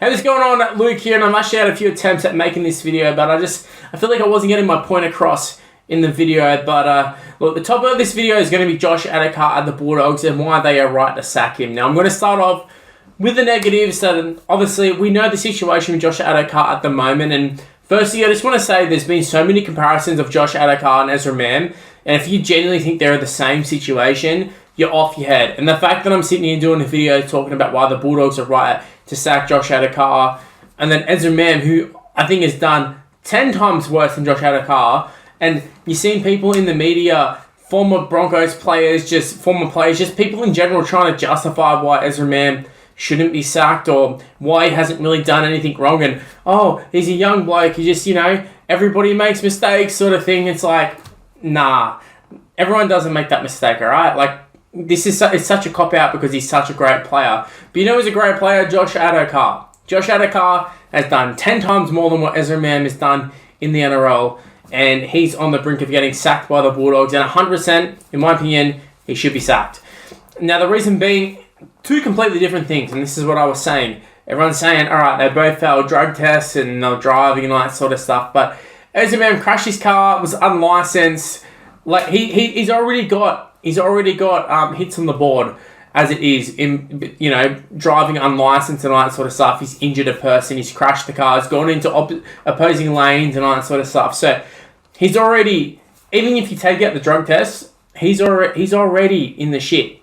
How's going on, Luke here, and I've actually had a few attempts at making this video, but I feel like I wasn't getting my point across in the video. But look, the topic of this video is going to be Josh Addo Carr at the Bulldogs and why they are right to sack him. Now, I'm going to start off with the negatives. That obviously, we know the situation with Josh Addo Carr at the moment, and firstly, I just want to say there's been so many comparisons of Josh Addo Carr and Ezra Mam, and if you genuinely think they're the same situation, you're off your head. And the fact that I'm sitting here doing a video talking about why the Bulldogs are right to sack Josh Addo Carr, and then Ezra Mam, who I think has done 10 times worse than Josh Addo Carr, and you've seen people in the media, former Broncos players, just people in general trying to justify why Ezra Mam shouldn't be sacked or why he hasn't really done anything wrong, and he's a young bloke, he just, everybody makes mistakes sort of thing. It's like, nah, everyone doesn't make that mistake, alright? Like, it's such a cop-out because he's such a great player. But who's a great player? Josh Addo Carr. Josh Addo Carr has done 10 times more than what Ezra Mam has done in the NRL, and he's on the brink of getting sacked by the Bulldogs, and 100%, in my opinion, he should be sacked. Now, the reason being, two completely different things, and this is what I was saying. Everyone's saying, alright, they both failed drug tests and they're driving and all that sort of stuff, but Ezra Mam crashed his car, was unlicensed. Like, he's already got hits on the board as it is, in driving unlicensed and all that sort of stuff. He's injured a person, he's crashed the car, he's gone into opposing lanes and all that sort of stuff. So he's already, even if you take out the drug tests, he's already in the shit.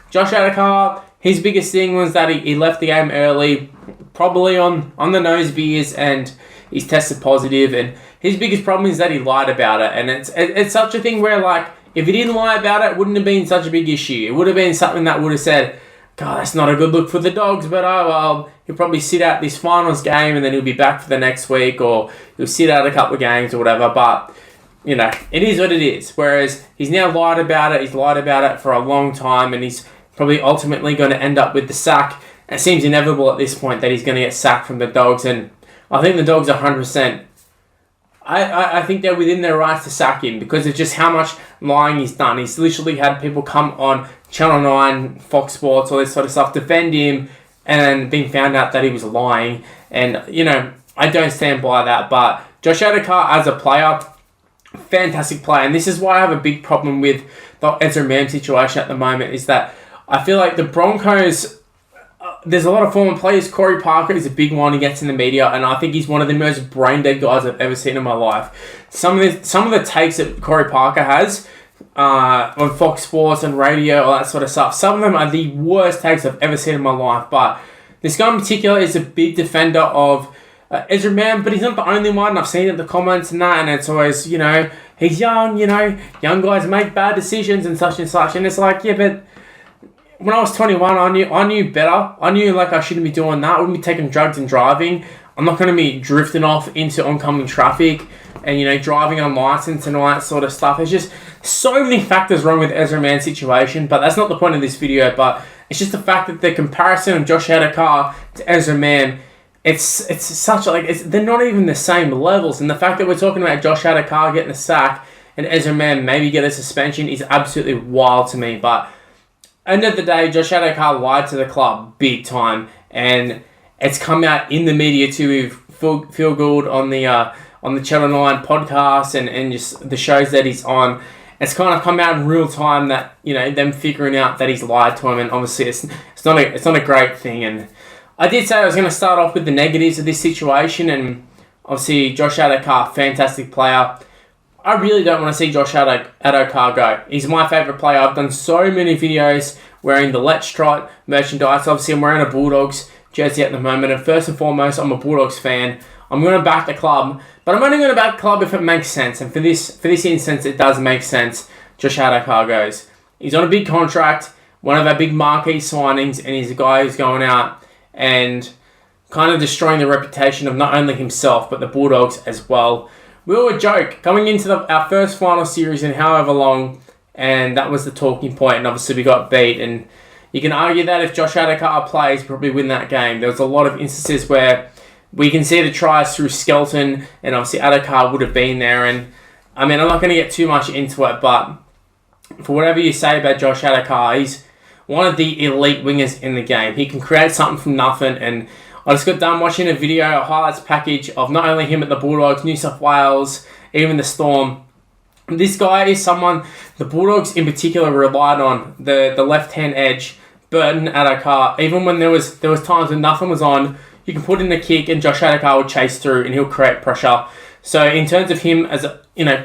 Josh Addo Carr, his biggest thing was that he left the game early, probably on the nose beers, and he's tested positive, and his biggest problem is that he lied about it. And it's such a thing where, like, if he didn't lie about it, it wouldn't have been such a big issue. It would have been something that would have said, God, that's not a good look for the Dogs, but oh well, he'll probably sit out this finals game and then he'll be back for the next week, or he'll sit out a couple of games or whatever. But, it is what it is. Whereas he's now lied about it. He's lied about it for a long time, and he's probably ultimately going to end up with the sack. It seems inevitable at this point that he's going to get sacked from the Dogs, and I think the Dogs are 100%. I think they're within their rights to sack him because of just how much lying he's done. He's literally had people come on Channel 9, Fox Sports, all this sort of stuff, defend him, and being found out that he was lying. And, I don't stand by that. But Josh Addo Carr as a player, fantastic player. And this is why I have a big problem with the Ezra Mam situation at the moment, is that I feel like the Broncos, there's a lot of former players. Corey Parker is a big one. He gets in the media, and I think he's one of the most brain-dead guys I've ever seen in my life. Some of the takes that Corey Parker has on Fox Sports and radio, all that sort of stuff, some of them are the worst takes I've ever seen in my life. But this guy in particular is a big defender of Ezra Mam, but he's not the only one. I've seen it in the comments and that, and it's always, he's young, young guys make bad decisions and such, and it's like, yeah, but when I was 21, I knew better. I knew, like, I shouldn't be doing that. I wouldn't be taking drugs and driving. I'm not going to be drifting off into oncoming traffic and, driving unlicensed and all that sort of stuff. There's just so many factors wrong with Ezra Mam's situation, but that's not the point of this video. But it's just the fact that the comparison of Josh Addo Carr to Ezra Mam, it's such they're not even the same levels. And the fact that we're talking about Josh Addo Carr getting a sack and Ezra Mam maybe get a suspension is absolutely wild to me. But end of the day, Josh Addo Carr lied to the club big time, and it's come out in the media too. Feel good on the Channel 9 podcast and just the shows that he's on. It's kind of come out in real time that them figuring out that he's lied to him, and obviously it's not a great thing. And I did say I was going to start off with the negatives of this situation, and obviously Josh Addo Carr, fantastic player. I really don't want to see Josh Addo Carr go. He's my favourite player. I've done so many videos wearing the Let's Trot merchandise. Obviously, I'm wearing a Bulldogs jersey at the moment. And first and foremost, I'm a Bulldogs fan. I'm going to back the club. But I'm only going to back the club if it makes sense. And for this instance, it does make sense. Josh Addo Carr goes. He's on a big contract, one of our big marquee signings, and he's a guy who's going out and kind of destroying the reputation of not only himself, but the Bulldogs as well. We were a joke coming into our first final series in however long, and that was the talking point, and obviously we got beat. And you can argue that if Josh Addo Carr plays, probably win that game. There was a lot of instances where we can see the tries through Skelton, and obviously Addo Carr would have been there. And I mean, I'm not going to get too much into it, but for whatever you say about Josh Addo Carr, he's one of the elite wingers in the game. He can create something from nothing, and I just got done watching a video, a highlights package of not only him at the Bulldogs, New South Wales, even the Storm. This guy is someone the Bulldogs in particular relied on, the left-hand edge, Burton, Addo Carr. Even when there was times when nothing was on, you can put in a kick and Josh Addo Carr will chase through and he'll create pressure. So in terms of him as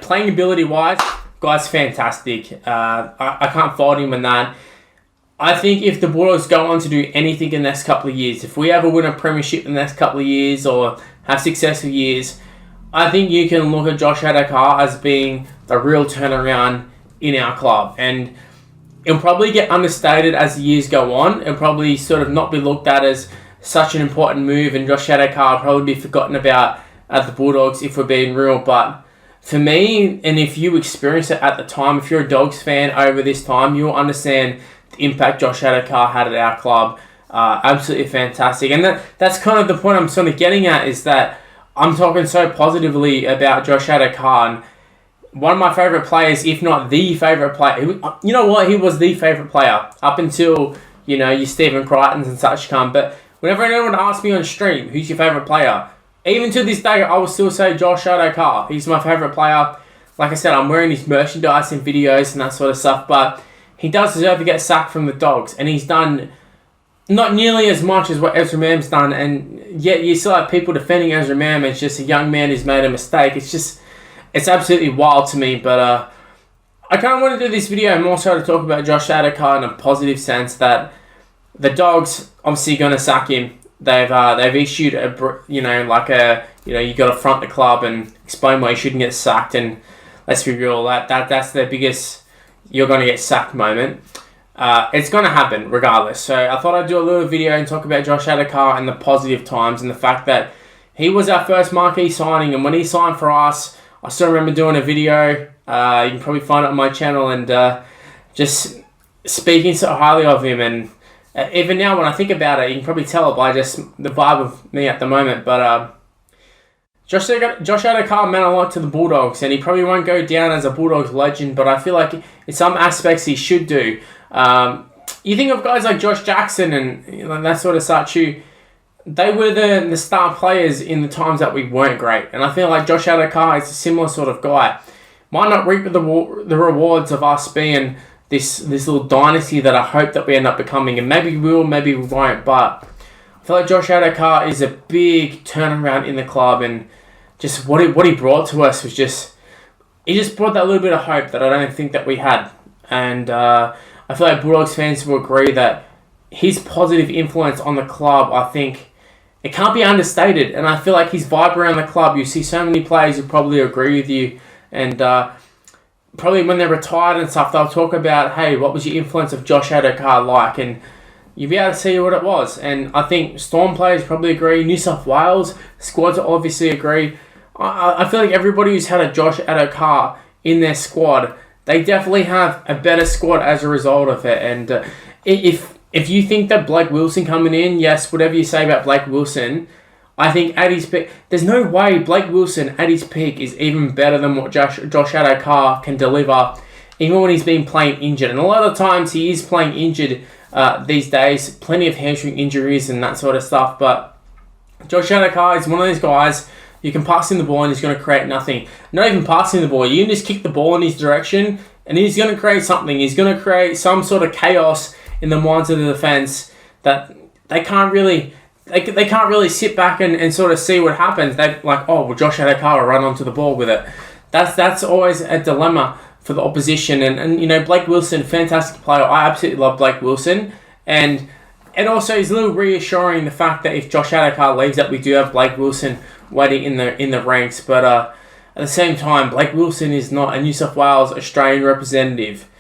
playing ability-wise, guy's fantastic. I can't fault him in that. I think if the Bulldogs go on to do anything in the next couple of years, if we ever win a premiership in the next couple of years or have successful years, I think you can look at Josh Addo Carr as being the real turnaround in our club. And it'll probably get understated as the years go on. It'll probably sort of not be looked at as such an important move, and Josh Addo Carr will probably be forgotten about at the Bulldogs if we're being real. But for me, and if you experience it at the time, if you're a Dogs fan over this time, you'll understand the impact Josh Addo Carr had at our club. Absolutely fantastic. And that's kind of the point I'm sort of getting at, is that I'm talking so positively about Josh Addo Carr. And one of my favourite players, if not the favourite player. You know what? He was the favourite player up until, your Stephen Crichtons and such come. But whenever anyone asks me on stream, who's your favourite player? Even to this day, I will still say Josh Addo Carr. He's my favourite player. Like I said, I'm wearing his merchandise in videos and that sort of stuff. But he does deserve to get sacked from the Dogs. And he's done not nearly as much as what Ezra Mam's done. And yet you still have people defending Ezra Mam as just a young man who's made a mistake. It's absolutely wild to me. But I kind of want to do this video more so to talk about Josh Addo Carr in a positive sense, that the Dogs obviously going to sack him. They've issued you got to front the club and explain why you shouldn't get sacked. And let's be real, that's their biggest you're going to get sacked moment. It's going to happen regardless. So I thought I'd do a little video and talk about Josh Addo Carr and the positive times and the fact that he was our first marquee signing. And when he signed for us, I still remember doing a video. You can probably find it on my channel, and just speaking so highly of him. And even now when I think about it, you can probably tell by just the vibe of me at the moment. But Josh Addo Carr meant a lot to the Bulldogs, and he probably won't go down as a Bulldogs legend, but I feel like in some aspects he should do. You think of guys like Josh Jackson and that sort of such, who they were the star players in the times that we weren't great. And I feel like Josh Addo Carr is a similar sort of guy. Might not reap the rewards of us being this little dynasty that I hope that we end up becoming, and maybe we will, maybe we won't, but I feel like Josh Addo Carr is a big turnaround in the club, and just what he brought to us was he just brought that little bit of hope that I don't think that we had. And I feel like Bulldogs fans will agree that his positive influence on the club, I think, it can't be understated. And I feel like his vibe around the club, you see so many players who probably agree with you, and probably when they're retired and stuff, they'll talk about, hey, what was your influence of Josh Addo Carr like? And you'll be able to see what it was. And I think Storm players probably agree. New South Wales squads obviously agree. I feel like everybody who's had a Josh Addo Carr in their squad, they definitely have a better squad as a result of it. And if you think that Blake Wilson coming in, yes, whatever you say about Blake Wilson, I think at his peak, there's no way Blake Wilson at his peak is even better than what Josh Addo Carr can deliver, even when he's been playing injured. And a lot of times he is playing injured these days, plenty of hamstring injuries and that sort of stuff. But Josh Addo Carr is one of those guys, you can pass him the ball and he's going to create nothing. Not even passing the ball, you can just kick the ball in his direction and he's going to create something. He's going to create some sort of chaos in the minds of the defence that they can't really sit back and sort of see what happens. They're like, oh, well, Josh Addo Carr will run onto the ball with it. That's always a dilemma for the opposition. And Blake Wilson, fantastic player. I absolutely love Blake Wilson. And also it's a little reassuring the fact that if Josh Addo Carr leaves, that we do have Blake Wilson waiting in the ranks. But at the same time, Blake Wilson is not a New South Wales Australian representative.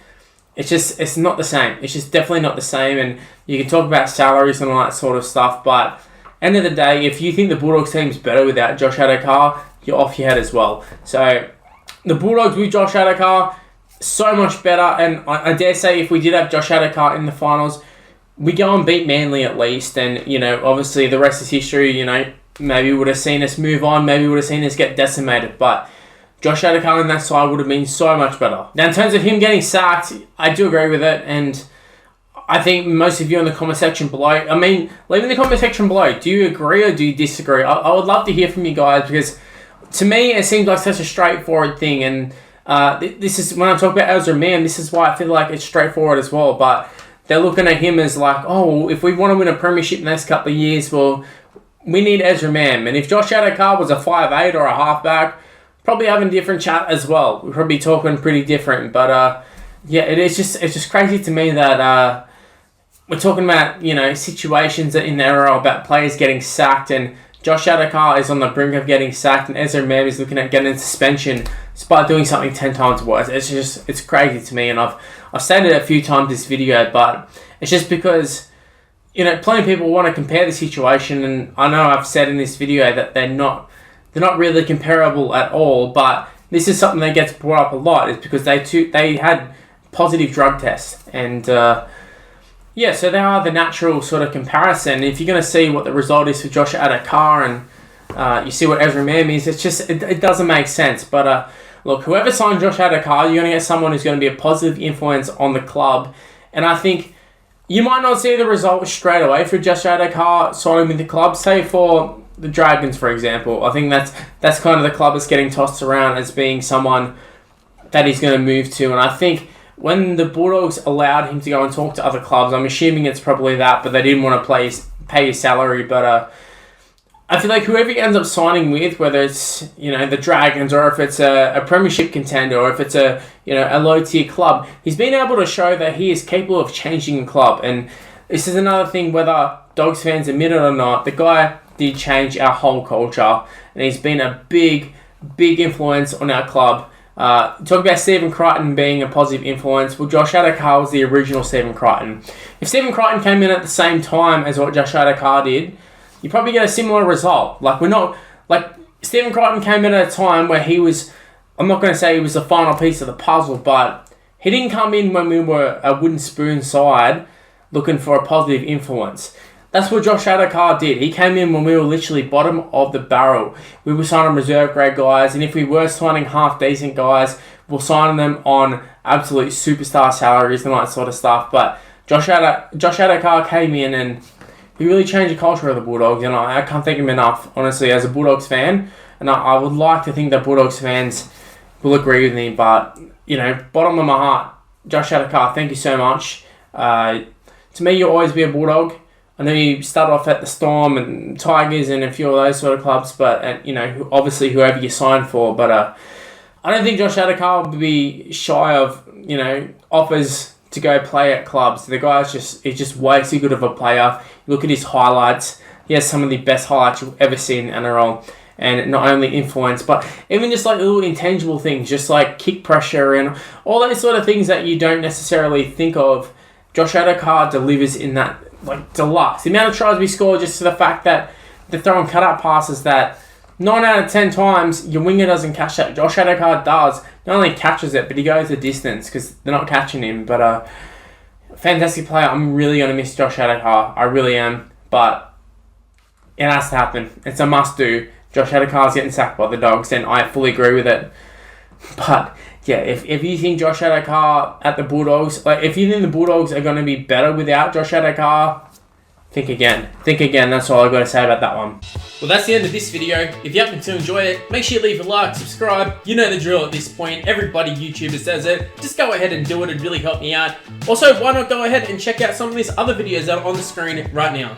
It's not the same. It's just definitely not the same. And you can talk about salaries and all that sort of stuff, but end of the day, if you think the Bulldogs team's better without Josh Addo Carr, you're off your head as well. So the Bulldogs with Josh Addo Carr, so much better. And I dare say if we did have Josh Addo Carr in the finals, we go and beat Manly at least. And, obviously the rest is history. Maybe would have seen us move on. Maybe would have seen us get decimated. But Josh Addo Carr on that side would have been so much better. Now, in terms of him getting sacked, I do agree with it. And I think most of you in the comment section below, I mean, leave in the comment section below, do you agree or do you disagree? I would love to hear from you guys, because to me, it seems like such a straightforward thing. And this is, when I talk about Ezra Mam, this is why I feel like it's straightforward as well. But they're looking at him as like, oh, well, if we want to win a premiership in the next couple of years, well, we need Ezra Mam. And if Josh Addo Carr was a 5'8" or a halfback, probably having a different chat as well. We're probably talking pretty different. But yeah, it's just crazy to me that we're talking about, you know, situations in the NRL about players getting sacked, and Josh Addo Carr is on the brink of getting sacked, and Ezra Mam is looking at getting a suspension despite doing something 10 times worse. It's crazy to me, and I've stated it a few times this video, but it's just because, you know, plenty of people want to compare the situation, and I know I've said in this video that they're not really comparable at all, but this is something that gets brought up a lot, is because they had positive drug tests, and yeah, so they are the natural sort of comparison. If you're going to see what the result is for Josh Addo Carr, and you see what Ezra Mam is, it's just, it doesn't make sense. But look, whoever signed Josh Addo Carr, you're going to get someone who's going to be a positive influence on the club. And I think you might not see the result straight away for Josh Addo Carr signing with the club. Say for the Dragons, for example. I think that's kind of the club that's getting tossed around as being someone that he's going to move to. And I think when the Bulldogs allowed him to go and talk to other clubs, I'm assuming it's probably that, but they didn't want to pay his salary. But I feel like whoever he ends up signing with, whether it's, you know, the Dragons, or if it's a premiership contender, or if it's a, you know, a low tier club, he's been able to show that he is capable of changing the club. And this is another thing, whether Dogs fans admit it or not, the guy did change our whole culture, and he's been a big influence on our club. Talk about Stephen Crichton being a positive influence. Well, Josh Addo Carr was the original Stephen Crichton. If Stephen Crichton came in at the same time as what Josh Addo Carr did, you probably get a similar result. Like, Stephen Crichton came in at a time where he was, I'm not going to say he was the final piece of the puzzle, but he didn't come in when we were a wooden spoon side looking for a positive influence. That's what Josh Addo Carr did. He came in when we were literally bottom of the barrel. We were signing reserve grade guys, and if we were signing half decent guys, we'll sign them on absolute superstar salaries and that sort of stuff. But Josh Addo Carr came in and he really changed the culture of the Bulldogs, and I can't thank him enough, honestly, as a Bulldogs fan. And I would like to think that Bulldogs fans will agree with me, but, you know, bottom of my heart, Josh Addo Carr, thank you so much. To me, you'll always be a Bulldog. I know you started off at the Storm and Tigers and a few of those sort of clubs, but, you know, obviously whoever you signed for. But I don't think Josh Addo Carr will be shy of, you know, offers to go play at clubs. The guy's he's just way too good of a player. Look at his highlights. He has some of the best highlights you've ever seen in NRL. And not only influence, but even just like little intangible things, just like kick pressure and all those sort of things that you don't necessarily think of. Josh Addo Carr delivers in that, like, deluxe. The amount of tries we score, just to the fact that they're throwing cut-out passes that 9 out of 10 times your winger doesn't catch that. Josh Addo Carr does. Not only catches it, but he goes the distance because they're not catching him. But fantastic player. I'm really going to miss Josh Addo Carr. I really am. But it has to happen. It's a must-do. Josh Addo Carr's getting sacked by the Dogs, and I fully agree with it. But yeah, if you think Josh Addo Carr at the Bulldogs, like if you think the Bulldogs are going to be better without Josh Addo Carr, think again. Think again. That's all I've got to say about that one. Well, that's the end of this video. If you happen to enjoy it, make sure you leave a like, subscribe. You know the drill at this point. Everybody YouTubers does it. Just go ahead and do it. It'd really help me out. Also, why not go ahead and check out some of these other videos that are on the screen right now.